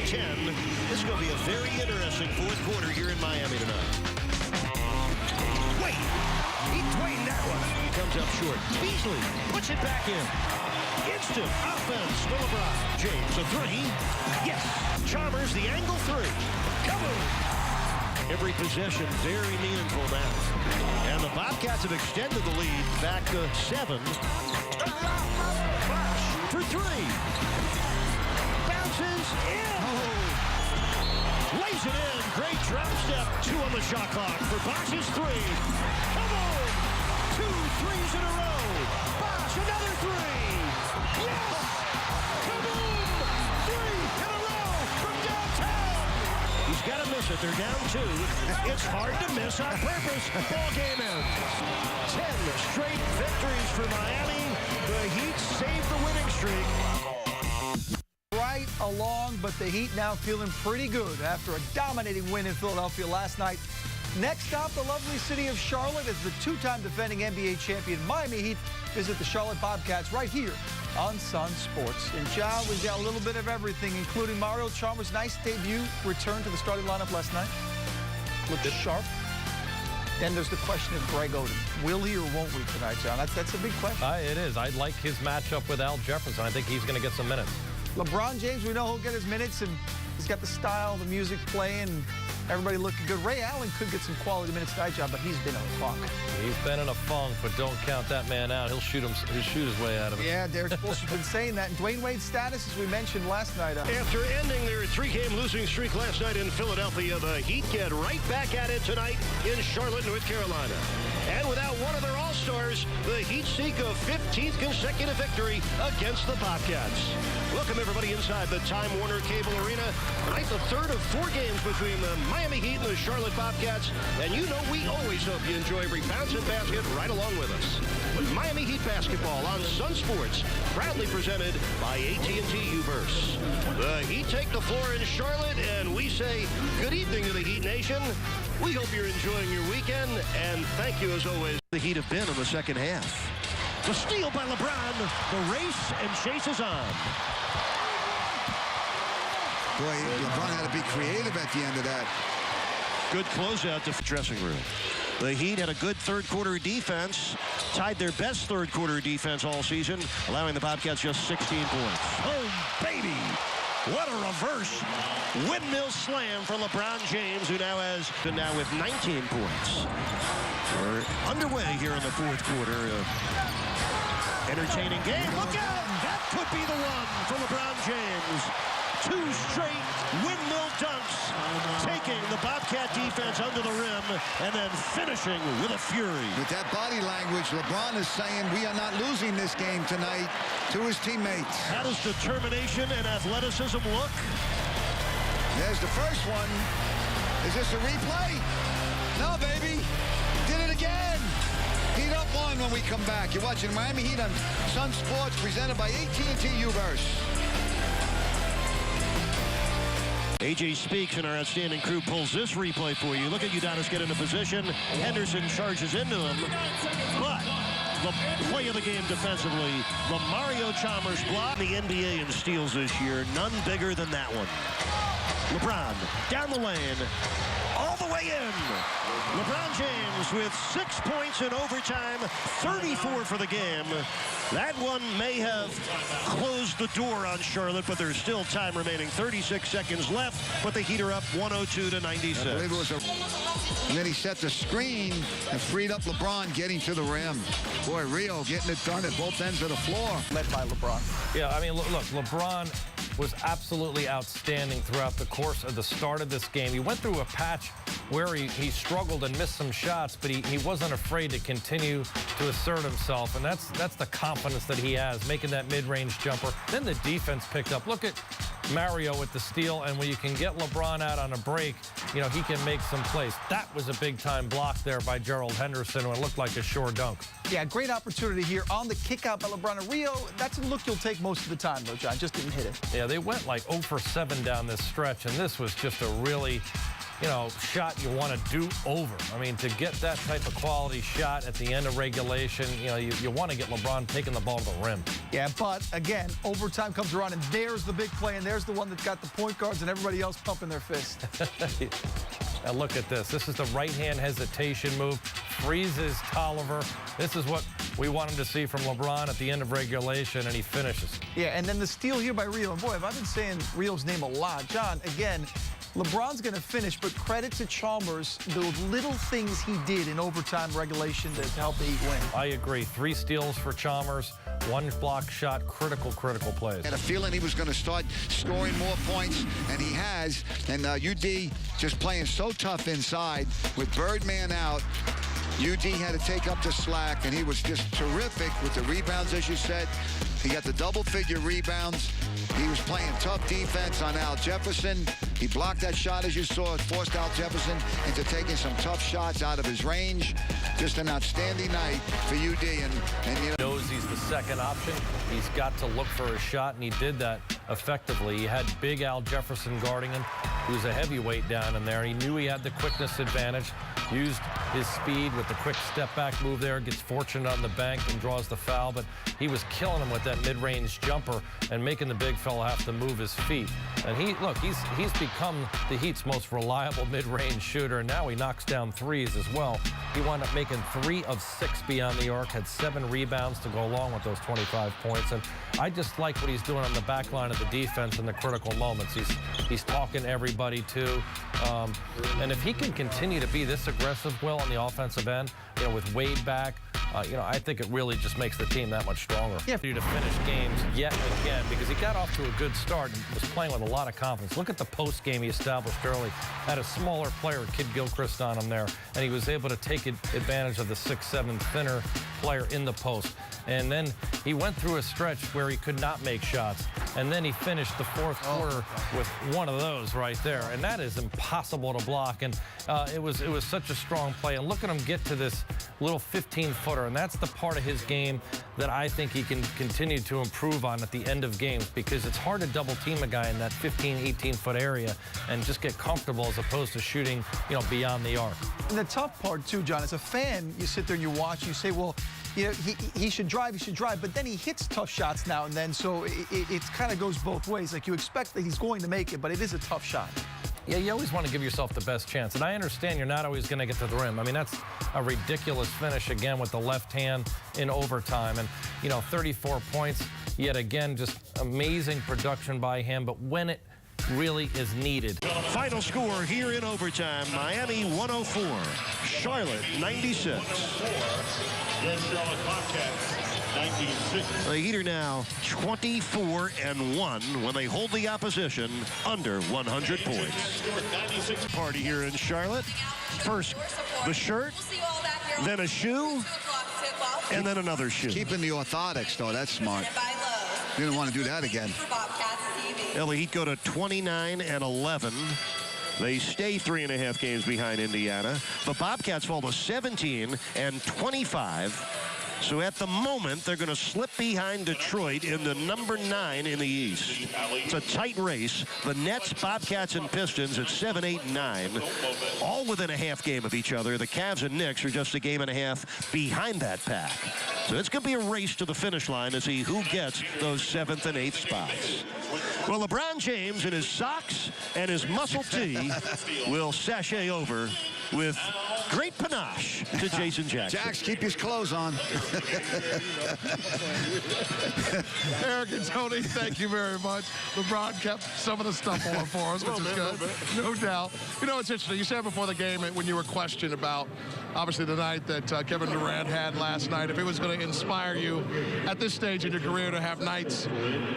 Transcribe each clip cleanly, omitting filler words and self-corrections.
10. This is going to be a very interesting fourth quarter here in Miami tonight. Wait, he twanged that one. He comes up short. Beasley puts it back in. Instant offense for LeBron. James, a three. Yes. Chalmers, the angle three. Come on. Every possession very meaningful now. And the Bobcats have extended the lead back to 7. Flash for three. Bounces in. Lays it in. Great drop step. 2 on the shot clock for Bosch's three. Come on. 2 threes in a row. Bosch, another three. Yes. Kaboom. 3 in a row from downtown. He's got to miss it. They're down 2. It's hard to miss on purpose. Ball game ends. 10 straight victories for Miami. The Heat saved the winning streak. Right along, but the Heat now feeling pretty good after a dominating win in Philadelphia last night. Next stop, the lovely city of Charlotte, as the 2-time defending NBA champion Miami Heat visit the Charlotte Bobcats right here on Sunsports. And John, we got a little bit of everything, including Mario Chalmers' nice debut return to the starting lineup last night. Looked sharp. Then there's the question of Greg Oden. Will he or won't we tonight, John? That's a big question. It is. I like his matchup with Al Jefferson. I think he's going to get some minutes. LeBron James, we know he'll get his minutes, and he's got the style, the music playing, everybody looking good. Ray Allen could get some quality minutes tonight, John, but he's been in a funk. He's been in a funk, but don't count that man out. He'll shoot his way out of it. Yeah, Derek Spoelstra's been saying that. And Dwayne Wade's status, as we mentioned last night. After ending their 3-game losing streak last night in Philadelphia, the Heat get right back at it tonight in Charlotte, North Carolina. And without one of their all-stars, the Heat seek a 15th consecutive victory against the Bobcats. Welcome, everybody, inside the Time Warner Cable Arena. Tonight, the third of 4 games between the Miami Heat and the Charlotte Bobcats. And you know we always hope you enjoy every bounce and basket right along with us. With Miami Heat basketball on Sunsports, proudly presented by AT&T U-verse. The Heat take the floor in Charlotte, and we say good evening to the Heat Nation. We hope you're enjoying your weekend, and thank you as always. The Heat have been in the second half. The steal by LeBron. The race and chase is on. Boy, LeBron had to be creative at the end of that. Good closeout to the dressing room. The Heat had a good third-quarter defense, tied their best third-quarter defense all season, allowing the Bobcats just 16 points. Oh, baby! What a reverse windmill slam for LeBron James, who now with 19 points. We're underway here in the fourth quarter. Entertaining game. Look out! That could be the one for LeBron James. 2 straight windmill dunks, taking the Bobcat defense under the rim and then finishing with a fury. With that body language, LeBron is saying we are not losing this game tonight to his teammates. How does determination and athleticism look? There's the first one. Is this a replay? No, baby. Did it again. Heat up 1 when we come back. You're watching Miami Heat on Sunsports, presented by AT&T U-verse. AJ Speaks and our outstanding crew pulls this replay for you. Look at Udonis get into position. Henderson charges into him. But the play of the game defensively, the Mario Chalmers block. The NBA in steals this year, none bigger than that one. LeBron down the lane, all the way in. LeBron James with 6 points in overtime, 34 for the game. That one may have closed the door on Charlotte, but there's still time remaining. 36 seconds left, but the Heat are up 102 to 96. I believe it was and then he set the screen and freed up LeBron getting to the rim. Boy, Rio getting it done at both ends of the floor. Led by LeBron. Yeah, I mean, look, LeBron was absolutely outstanding throughout the course of the start of this game. He went through a patch where he struggled and missed some shots, but he wasn't afraid to continue to assert himself, and that's the confidence that he has, making that mid-range jumper. Then the defense picked up. Look at Mario with the steal, and when you can get LeBron out on a break, you know, he can make some plays. That was a big-time block there by Gerald Henderson when it looked like a sure dunk. Yeah, great opportunity here on the kick out by LeBron. And Rio, that's a look you'll take most of the time, though, John. Just didn't hit it. Yeah, they went like 0 for 7 down this stretch, and this was just a really shot you want to do over. I mean, to get that type of quality shot at the end of regulation, you want to get LeBron taking the ball to the rim. Yeah, but again, overtime comes around, and there's the big play, and there's the one that got the point guards and everybody else pumping their fist. Now look at this. This is the right-hand hesitation move. Freezes Tolliver. This is what we wanted to see from LeBron at the end of regulation, and he finishes. Yeah, and then the steal here by Rio. And boy, have I been saying Rio's name a lot. John, again, LeBron's going to finish, but credit to Chalmers, the little things he did in overtime regulation to help the Heat win. I agree. 3 steals for Chalmers, 1 block shot, critical plays. Had a feeling he was going to start scoring more points, and he has. And UD just playing so tough inside with Birdman out. UD had to take up the slack, and he was just terrific with the rebounds, as you said. He got the double-figure rebounds. He was playing tough defense on Al Jefferson. He blocked that shot, as you saw. It forced Al Jefferson into taking some tough shots out of his range. Just an outstanding night for UD. And knows he's the second option. He's got to look for a shot, and he did that effectively. He had big Al Jefferson guarding him, who's a heavyweight down in there. He knew he had the quickness advantage, used his speed with the quick step-back move there, gets fortunate on the bank and draws the foul, but he was killing him with that mid-range jumper and making the big fella have to move his feet. And he's become the Heat's most reliable mid-range shooter, and now he knocks down threes as well. He wound up making 3 of 6 beyond the arc, had 7 rebounds to go along with those 25 points. And I just like what he's doing on the back line of the defense in the critical moments. He's talking to everybody too. And if he can continue to be this aggressive, Will, on the offensive end, with Wade back, I think it really just makes the team that much stronger. Yeah. To finish games yet again, because he got off to a good start and was playing with a lot of confidence. Look at the post game he established early. Had a smaller player, Kid Gilchrist, on him there, and he was able to take advantage of the 6'7" thinner player in the post. And then he went through a stretch where he could not make shots, and then he finished the fourth quarter with one of those right there, and that is impossible to block. And it was such a strong play. And look at him get to this little 15-footer, and that's the part of his game that I think he can continue to improve on at the end of games, because it's hard to double team a guy in that 15, 18-foot area and just get comfortable as opposed to shooting, beyond the arc. And the tough part too, John, as a fan, you sit there and you watch, you say, well, he should drive, but then he hits tough shots now and then, so it kind of goes both ways. Like, you expect that he's going to make it, but it is a tough shot. Yeah, you always want to give yourself the best chance. And I understand you're not always going to get to the rim. I mean, that's a ridiculous finish again with the left hand in overtime. And, 34 points, yet again, just amazing production by him. But when it really is needed. Final score here in overtime, Miami 104, Charlotte 96. The Charlotte Bobcats 96. The Heat are now 24-1 when they hold the opposition under 100 points. Party here in Charlotte. First the shirt, then a shoe, and then another shoe. keeping the orthotics, though, that's smart. Didn't want to do that again. Well, the Heat go to 29-11. They stay 3.5 games behind Indiana. The Bobcats fall to 17-25. So at the moment, they're going to slip behind Detroit in the number 9 in the East. It's a tight race. The Nets, Bobcats, and Pistons at 7, 8, and 9, all within a half game of each other. The Cavs and Knicks are just a game and a half behind that pack. So it's going to be a race to the finish line to see who gets those 7th and 8th spots. Well, LeBron James in his socks and his muscle tee will sashay over with great panache to Jason Jackson. Jax, keep his clothes on. Eric and Tony, thank you very much. LeBron kept some of the stuff on for us, which is good. No doubt. It's interesting. You said before the game when you were questioned about, obviously, the night that Kevin Durant had last night, if it was going to inspire you at this stage in your career to have nights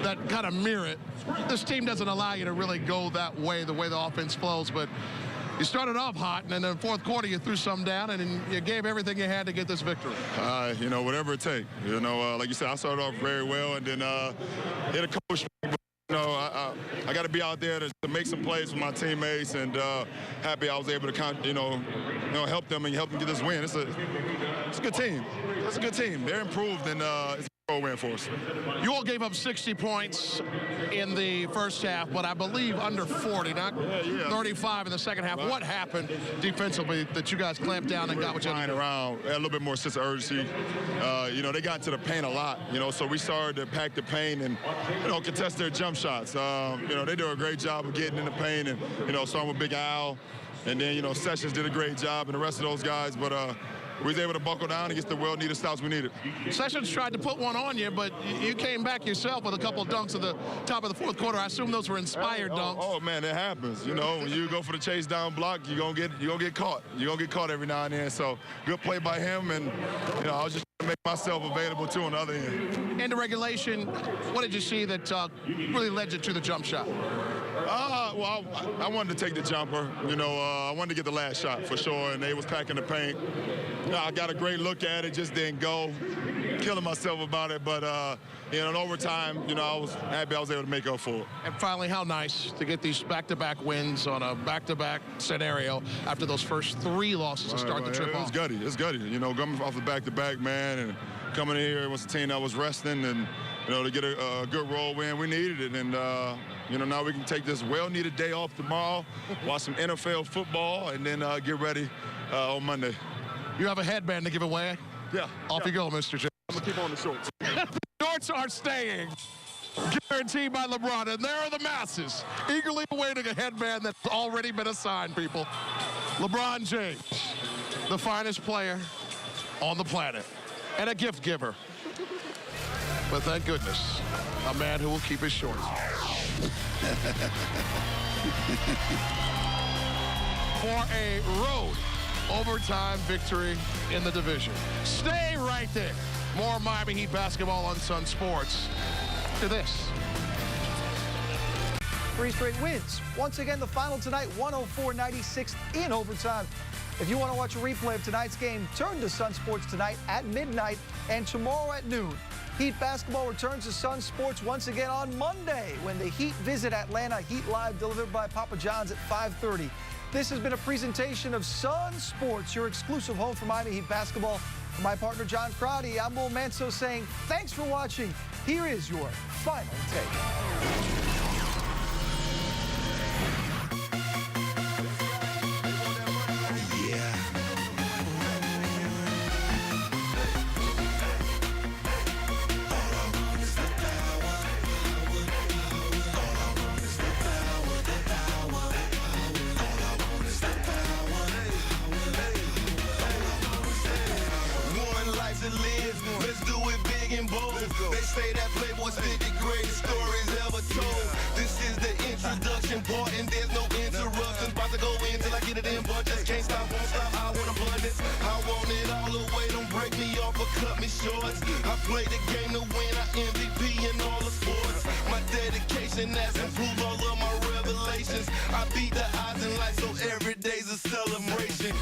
that kind of mirror it. This team doesn't allow you to really go that way, the way the offense flows, but you started off hot, and in the fourth quarter, you threw some down, and you gave everything you had to get this victory. Whatever it takes. Like you said, I started off very well, and then hit a coach. I got to be out there to make some plays for my teammates, and happy I was able to help them and help them get this win. It's a good team. It's a good team. They're improved, and it's win for us. You all gave up 60 points in the first half, but I believe under 40, not 35 in the second half. What happened defensively that you guys clamped down and got what you Flying needed? around, a little bit more sense of urgency. You know, they got to the paint a lot, you know, so we started to pack the paint and, you know, contest their jump shots. You know, they do a great job of getting in the paint and, you know, starting with Big Al. And then, you know, Sessions did a great job and the rest of those guys, but we was able to buckle down and get the well-needed stops we needed. Sessions tried to put one on you, but you came back yourself with a couple of dunks at the top of the fourth quarter. I assume those were inspired dunks. Oh man, it happens. You know, when you go for the chase down block, you're gonna get caught. You're gonna get caught every now and then. So good play by him, and you know, I was just trying to make myself available too on the other end. Into regulation, what did you see that really led you to the jump shot? Well, I wanted to take the jumper. You know, I wanted to get the last shot for sure, and they was packing the paint. You know, I got a great look at it, just didn't go. Killing myself about it, but you know, in overtime, you know, I was happy I was able to make up for it. And finally, how nice to get these back-to-back wins on a back-to-back scenario after those first 3 losses to start the trip off. It was gutty. It's gutty. You know, coming off the back-to-back, man, and coming in here was a team that was resting, and you know, to get a good roll win, we needed it, and you know, now we can take this well-needed day off tomorrow, watch some NFL football, and then get ready on Monday. You have a headband to give away? Yeah. Off you go, Mr. J. I'm gonna keep on the shorts. The shorts are staying, guaranteed by LeBron, and there are the masses eagerly awaiting a headband that's already been assigned, people. LeBron James, the finest player on the planet, and a gift giver. But thank goodness, a man who will keep his shorts. For a road overtime victory in the division. Stay right there. More Miami Heat basketball on Sunsports. To this. 3 straight wins. Once again, the final tonight, 104-96 in overtime. If you want to watch a replay of tonight's game, turn to Sunsports tonight at midnight and tomorrow at noon. Heat basketball returns to Sunsports once again on Monday when the Heat visit Atlanta. Heat Live delivered by Papa John's at 5:30. This has been a presentation of Sunsports, your exclusive home for Miami Heat basketball. For my partner, John Crowdy, I'm Will Manso saying thanks for watching. Here is your final take. Let's do it big and bold. They say that Playboy's 50 greatest stories ever told. This is the introduction part, and there's no interruptions. About to go in till I get it in, but just can't stop, won't stop. I want abundance. I want it all the way. Don't break me off or cut me short. I play the game to win. I MVP in all the sports. My dedication has improved all of my revelations. I beat the odds in life, so every day's a celebration.